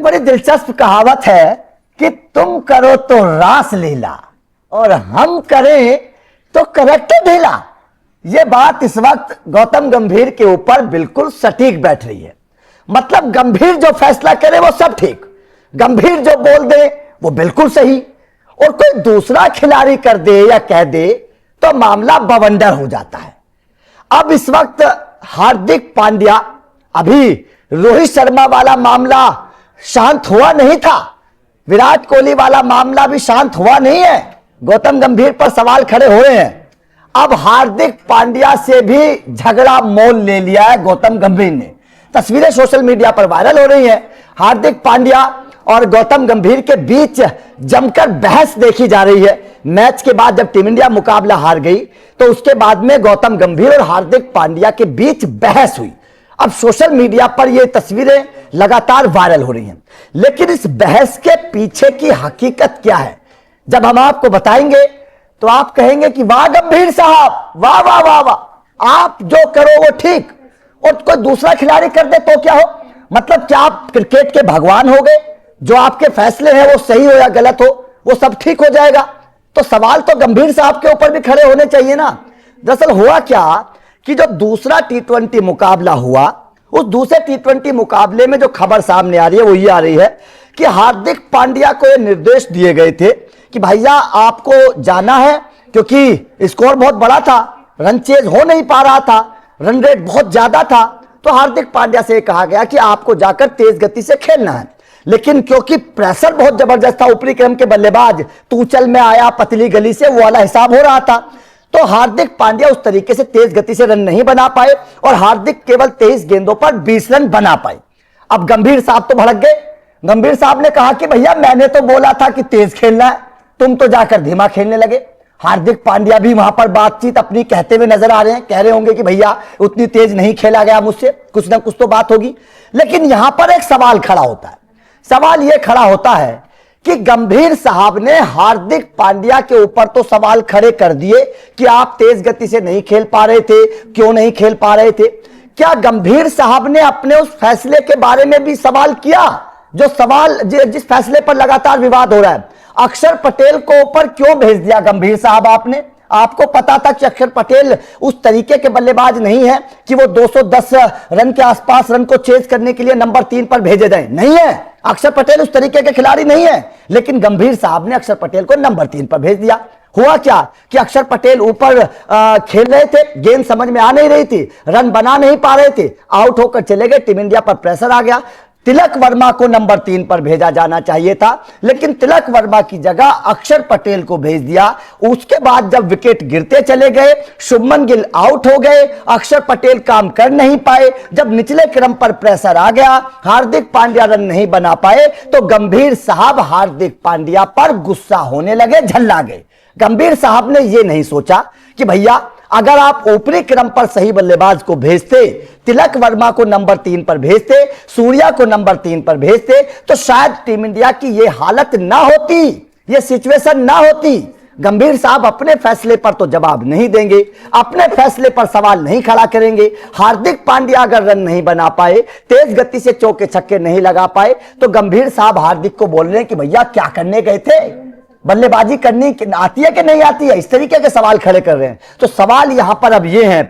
बड़ी दिलचस्प कहावत है कि तुम करो तो रास लीला और हम करें तो करैक्टर ढीला। यह बात इस वक्त गौतम गंभीर के ऊपर बिल्कुल सटीक बैठ रही है। मतलब गंभीर जो फैसला करे वो सब ठीक, गंभीर जो बोल दे वो बिल्कुल सही, और कोई दूसरा खिलाड़ी कर दे या कह दे तो मामला बवंडर हो जाता है। अब इस वक्त हार्दिक पांड्या, अभी रोहित शर्मा वाला मामला शांत हुआ नहीं था, विराट कोहली वाला मामला भी शांत हुआ नहीं है, गौतम गंभीर पर सवाल खड़े हो रहे हैं। अब हार्दिक पांड्या से भी झगड़ा मोल ले लिया है गौतम गंभीर ने। तस्वीरें सोशल मीडिया पर वायरल हो रही हैं, हार्दिक पांड्या और गौतम गंभीर के बीच जमकर बहस देखी जा रही है। मैच के बाद जब टीम इंडिया मुकाबला हार गई तो उसके बाद में गौतम गंभीर और हार्दिक पांड्या के बीच बहस हुई। अब सोशल मीडिया पर ये तस्वीरें लगातार वायरल हो रही हैं, लेकिन इस बहस के पीछे की हकीकत क्या है जब हम आपको बताएंगे तो आप कहेंगे कि वाह गंभीर साहब, वाह वाह वाह वाह, आप जो करो वो ठीक, और कोई दूसरा खिलाड़ी कर दे तो क्या हो। मतलब क्या आप क्रिकेट के भगवान हो गए, जो आपके फैसले हैं वो सही हो या गलत हो वो सब ठीक हो जाएगा। तो सवाल तो गंभीर साहब के ऊपर भी खड़े होने चाहिए ना। दरअसल हुआ क्या कि जो दूसरा T20 मुकाबला हुआ, उस दूसरे T20 मुकाबले में जो खबर सामने आ रही है वो ये आ रही है कि हार्दिक पांड्या को ये निर्देश दिए गए थे कि भैया आपको जाना है, क्योंकि स्कोर बहुत बड़ा था, रन चेज हो नहीं पा रहा था, रन रेट बहुत ज्यादा था, तो हार्दिक पांड्या से कहा गया कि आपको जाकर तेज गति से खेलना है। लेकिन क्योंकि प्रेशर बहुत जबरदस्त था, ऊपरी क्रम के बल्लेबाज, तू चल में आया पतली गली से, वो वाला हिसाब हो रहा था, तो हार्दिक पांड्या उस तरीके से तेज गति से रन नहीं बना पाए और हार्दिक केवल 23 गेंदों पर 20 रन बना पाए। अब गंभीर साहब तो भड़क गए। गंभीर साहब ने कहा कि भैया मैंने तो बोला था कि तेज खेलना है, तुम तो जाकर धीमा खेलने लगे। हार्दिक पांड्या भी वहां पर बातचीत अपनी कहते हुए नजर आ रहे हैं, कह रहे होंगे कि भैया उतनी तेज नहीं खेला गया मुझसे, कुछ ना कुछ तो बात होगी। लेकिन यहां पर एक सवाल खड़ा होता है। सवाल यह खड़ा होता है कि गंभीर साहब ने हार्दिक पांड्या के ऊपर तो सवाल खड़े कर दिए कि आप तेज गति से नहीं खेल पा रहे थे, क्यों नहीं खेल पा रहे थे। क्या गंभीर साहब ने अपने उस फैसले के बारे में भी सवाल किया, जो सवाल जिस फैसले पर लगातार विवाद हो रहा है? अक्षर पटेल को ऊपर क्यों भेज दिया गंभीर साहब आपने? आपको पता था कि अक्षर पटेल उस तरीके के बल्लेबाज नहीं है कि वो 210 रन के आसपास रन को चेज करने के लिए नंबर 3 पर भेजे जाए, नहीं है, अक्षर पटेल उस तरीके के खिलाड़ी नहीं है। लेकिन गंभीर साहब ने अक्षर पटेल को नंबर 3 पर भेज दिया। हुआ क्या कि अक्षर पटेल ऊपर खेल रहे थे, गेंद समझ में आ नहीं रही थी, रन बना नहीं पा रहे थे, आउट होकर चले गए, टीम इंडिया पर प्रेशर आ गया। तिलक वर्मा को नंबर 3 पर भेजा जाना चाहिए था, लेकिन तिलक वर्मा की जगह अक्षर पटेल को भेज दिया। उसके बाद जब विकेट गिरते चले गए, शुभमन गिल आउट हो गए, अक्षर पटेल काम कर नहीं पाए, जब निचले क्रम पर प्रेशर आ गया, हार्दिक पांड्या रन नहीं बना पाए, तो गंभीर साहब हार्दिक पांड्या पर गुस्सा होने लगे, झल्ला गए। गंभीर साहब ने यह नहीं सोचा कि भैया अगर आप ऊपरी क्रम पर सही बल्लेबाज को भेजते, तिलक वर्मा को नंबर 3 पर भेजते, सूर्या को नंबर 3 पर भेजते, तो शायद टीम इंडिया की यह हालत ना होती, यह सिचुएशन ना होती। गंभीर साहब अपने फैसले पर तो जवाब नहीं देंगे, अपने फैसले पर सवाल नहीं खड़ा करेंगे। हार्दिक पांड्या अगर रन नहीं बना पाए, तेज गति से चौके छक्के नहीं लगा पाए, तो गंभीर साहब हार्दिक को बोल रहे हैं कि भैया क्या करने गए थे, बल्लेबाजी करनी आती है कि नहीं आती है, इस तरीके के सवाल खड़े कर रहे हैं। तो सवाल यहां पर अब यह है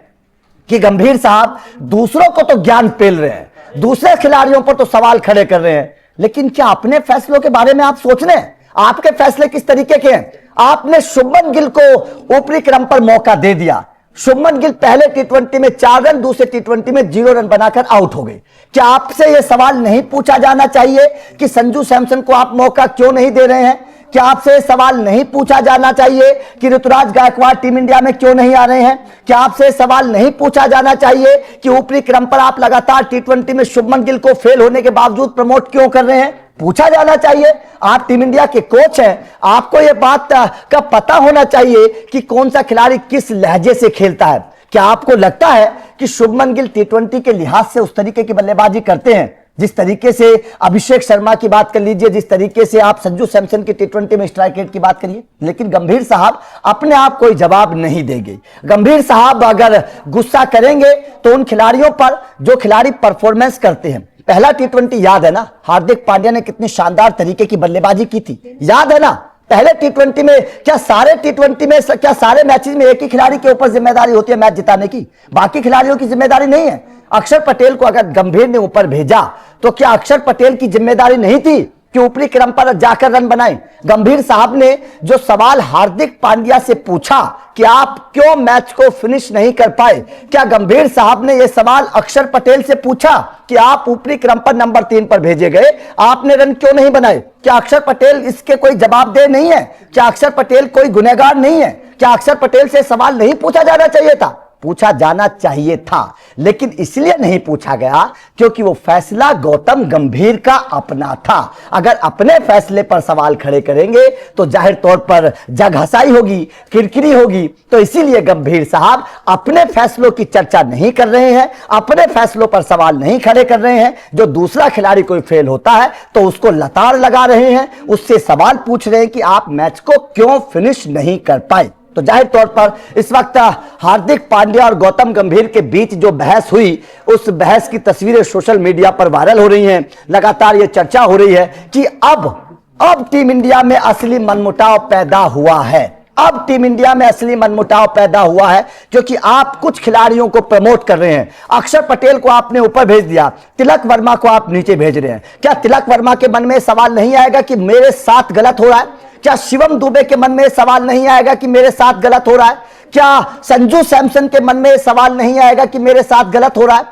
कि गंभीर साहब दूसरों को तो ज्ञान पेल रहे हैं, दूसरे खिलाड़ियों पर तो सवाल खड़े कर रहे हैं, लेकिन क्या अपने फैसलों के बारे में आप सोच रहे हैं? आपके फैसले किस तरीके के हैं? आपने शुभमन गिल को ऊपरी क्रम पर मौका दे दिया। शुभमन गिल पहले T20 में 4 रन, दूसरे T20 में 0 रन बनाकर आउट हो गए। क्या आपसे यह सवाल नहीं पूछा जाना चाहिए कि संजू सैमसन को आप मौका क्यों नहीं दे रहे हैं? क्या आपसे सवाल नहीं पूछा जाना चाहिए कि ऋतुराज गायकवाड़ टीम इंडिया में क्यों नहीं आ रहे हैं? क्या आपसे सवाल नहीं पूछा जाना चाहिए कि ऊपरी क्रम पर आप लगातार T20 में शुभमन गिल को फेल होने के बावजूद प्रमोट क्यों कर रहे हैं? पूछा जाना चाहिए। आप टीम इंडिया के कोच हैं, आपको यह बात का पता होना चाहिए कि कौन सा खिलाड़ी किस लहजे से खेलता है। क्या आपको लगता है कि शुभमन गिल T20 के लिहाज से उस तरीके की बल्लेबाजी करते हैं? जिस तरीके से अभिषेक शर्मा की बात कर लीजिए, जिस तरीके से आप संजू सैमसन की टी20 में स्ट्राइक रेट की बात करिए, लेकिन गंभीर साहब अपने आप कोई जवाब नहीं देंगे। गंभीर साहब अगर गुस्सा करेंगे तो उन खिलाड़ियों पर जो खिलाड़ी परफॉर्मेंस करते हैं। पहला टी20 याद है ना, हार्दिक पांड्या ने कितनी शानदार तरीके की बल्लेबाजी की थी, याद है ना। पहले टी20 में क्या सारे टी20 में क्या सारे मैचेस में एक ही खिलाड़ी के ऊपर जिम्मेदारी होती है मैच जिताने की, बाकी खिलाड़ियों की जिम्मेदारी नहीं है। अक्षर पटेल को अगर गंभीर ने ऊपर भेजा तो क्या अक्षर पटेल की जिम्मेदारी नहीं थी कि ऊपरी क्रम पर जाकर रन बनाए? गंभीर साहब ने जो सवाल हार्दिक पांड्या से पूछा कि आप क्यों मैच को फिनिश नहीं कर पाए, क्या गंभीर साहब ने यह सवाल अक्षर पटेल से पूछा कि आप ऊपरी क्रम पर नंबर 3 पर भेजे गए, आपने रन क्यों नहीं बनाए? क्या अक्षर पटेल इसके कोई जवाबदेह नहीं है? क्या अक्षर पटेल कोई गुनहगार नहीं है? क्या अक्षर पटेल से सवाल नहीं पूछा जाना चाहिए था? पूछा जाना चाहिए था, लेकिन इसलिए नहीं पूछा गया क्योंकि वो फैसला गौतम गंभीर का अपना था। अगर अपने फैसले पर सवाल खड़े करेंगे तो जाहिर तौर पर जगहसाई होगी, किरकिरी होगी। तो इसीलिए गंभीर साहब अपने फैसलों की चर्चा नहीं कर रहे हैं, अपने फैसलों पर सवाल नहीं खड़े कर रहे हैं। जो दूसरा खिलाड़ी कोई फेल होता है तो उसको लताड़ लगा रहे हैं, उससे सवाल पूछ रहे हैं कि आप मैच को क्यों फिनिश नहीं कर पाए। तो जाहिर तौर पर इस वक्त हार्दिक पांड्या और गौतम गंभीर के बीच जो बहस हुई, उस बहस की तस्वीरें सोशल मीडिया पर वायरल हो रही हैं। लगातार यह चर्चा हो रही है कि अब टीम इंडिया में असली मनमुटाव पैदा हुआ है। अब टीम इंडिया में असली मनमुटाव पैदा हुआ है क्योंकि आप कुछ खिलाड़ियों को प्रमोट कर रहे हैं। अक्षर पटेल को आपने ऊपर भेज दिया, तिलक वर्मा को आप नीचे भेज रहे हैं। क्या तिलक वर्मा के मन में सवाल नहीं आएगा कि मेरे साथ गलत हो रहा है? क्या शिवम दुबे के मन में सवाल नहीं आएगा कि मेरे साथ गलत हो रहा है? क्या संजू सैमसन के मन में सवाल नहीं आएगा कि मेरे साथ गलत हो रहा है?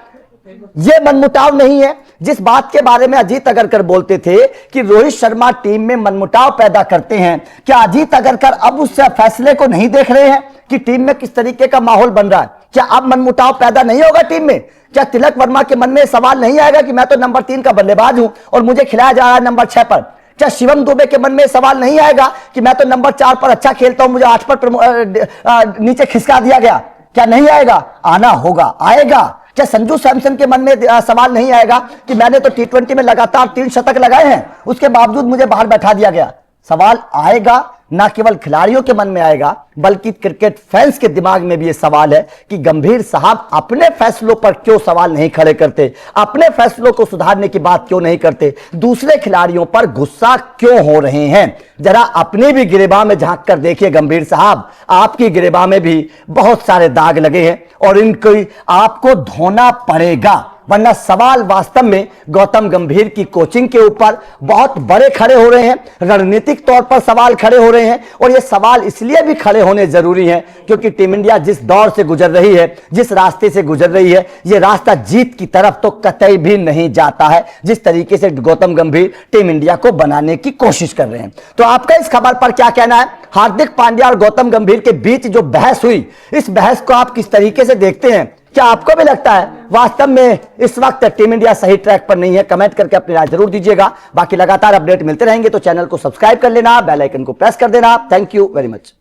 यह मनमुटाव नहीं है जिस बात के बारे में अजीत अगरकर बोलते थे कि रोहित शर्मा टीम में मनमुटाव पैदा करते हैं। क्या अजीत अगरकर अब उस फैसले को नहीं देख रहे हैं कि टीम में किस तरीके का माहौल बन रहा है? क्या अब मनमुटाव पैदा नहीं होगा टीम में? क्या तिलक वर्मा के मन में सवाल नहीं आएगा कि मैं तो नंबर 3 का बल्लेबाज हूं और मुझे खिलाया जा रहा है नंबर 6 पर? क्या शिवम दुबे के मन में सवाल नहीं आएगा कि मैं तो नंबर 4 पर अच्छा खेलता हूं, मुझे 8 पर नीचे खिसका दिया गया? क्या नहीं आएगा? आना होगा, आएगा। क्या संजू सैमसन के मन में सवाल नहीं आएगा कि मैंने तो टी20 में लगातार 3 शतक लगाए हैं, उसके बावजूद मुझे बाहर बैठा दिया गया? सवाल आएगा, ना केवल खिलाड़ियों के मन में आएगा बल्कि क्रिकेट फैंस के दिमाग में भी यह सवाल है कि गंभीर साहब अपने फैसलों पर क्यों सवाल नहीं खड़े करते, अपने फैसलों को सुधारने की बात क्यों नहीं करते, दूसरे खिलाड़ियों पर गुस्सा क्यों हो रहे हैं? जरा अपनी भी गिरेबान में झांक कर देखिए गंभीर साहब, आपकी गिरेबान में भी बहुत सारे दाग लगे हैं और इनको आपको धोना पड़ेगा, वरना सवाल वास्तव में गौतम गंभीर की कोचिंग के ऊपर बहुत बड़े खड़े हो रहे हैं, रणनीतिक तौर पर सवाल खड़े हो रहे हैं। और ये सवाल इसलिए भी खड़े होने जरूरी हैं क्योंकि टीम इंडिया जिस दौर से गुजर रही है, जिस रास्ते से गुजर रही है, ये रास्ता जीत की तरफ तो कतई भी नहीं जाता है जिस तरीके से गौतम गंभीर टीम इंडिया को बनाने की कोशिश कर रहे हैं। तो आपका इस खबर पर क्या कहना है? हार्दिक पांड्या और गौतम गंभीर के बीच जो बहस हुई, इस बहस को आप किस तरीके से देखते हैं? क्या आपको भी लगता है वास्तव में इस वक्त टीम इंडिया सही ट्रैक पर नहीं है? कमेंट करके अपनी राय जरूर दीजिएगा। बाकी लगातार अपडेट मिलते रहेंगे तो चैनल को सब्सक्राइब कर लेना, बेल आइकन को प्रेस कर देना। Thank you very much.